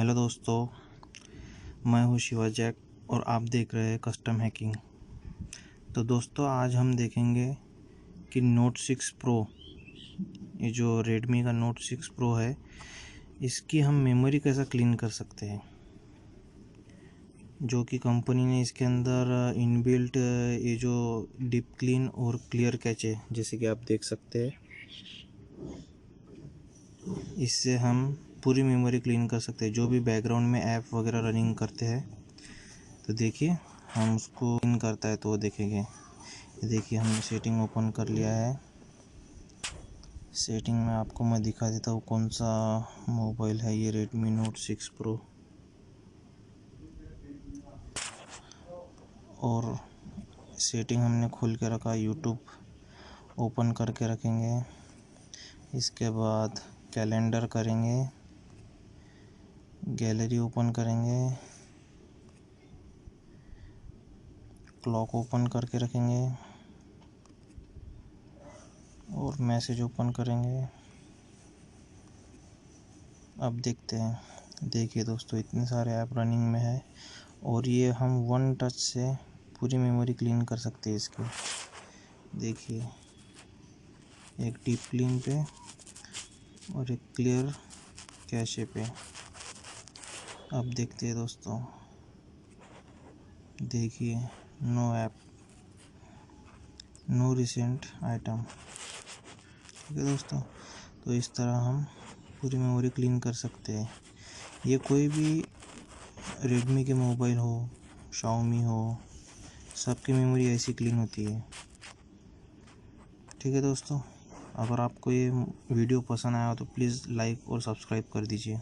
Hello दोस्तों, मैं हूं शिवा जैक और आप देख रहे हैं कस्टम हैकिंग। तो दोस्तों, आज हम देखेंगे कि नोट 6 प्रो, ये जो रेडमी का नोट 6 प्रो है, इसकी हम मेमोरी कैसा क्लीन कर सकते हैं। जो कि कंपनी ने इसके अंदर इनबिल्ट ये जो डीप क्लीन और क्लियर कैचे, जैसे कि आप देख सकते हैं, इससे हम पूरी मेमोरी क्लीन कर सकते हैं। जो भी बैकग्राउंड में ऐप वगैरह रनिंग करते हैं, तो देखिए हम उसको क्लीन करता है तो वो देखेंगे। ये देखिए, हमने सेटिंग ओपन कर लिया है। सेटिंग में आपको मैं दिखा देता हूँ कौन सा मोबाइल है। ये रेडमी नोट 6 प्रो, और सेटिंग हमने खोल के रखा। यूट्यूब ओपन करके रखेंगे। इसके बाद कैलेंडर करेंगे, गैलरी ओपन करेंगे, क्लॉक ओपन करके रखेंगे और मैसेज ओपन करेंगे। अब देखते हैं। देखिए दोस्तों, इतने सारे ऐप रनिंग में है और ये हम वन टच से पूरी मेमोरी क्लीन कर सकते हैं इसकी। देखिए, एक डीप क्लीन पे और एक क्लियर कैशे पे। अब देखते हैं दोस्तों, देखिए, no app, no recent item. ठीक है दोस्तों, तो इस तरह हम पूरी मेमोरी क्लीन कर सकते हैं। ये कोई भी रेडमी के मोबाइल हो, शाओमी हो, सबकी मेमोरी ऐसी क्लीन होती है। ठीक है दोस्तों, अगर आपको ये वीडियो पसंद आया तो प्लीज़ लाइक और सब्सक्राइब कर दीजिए।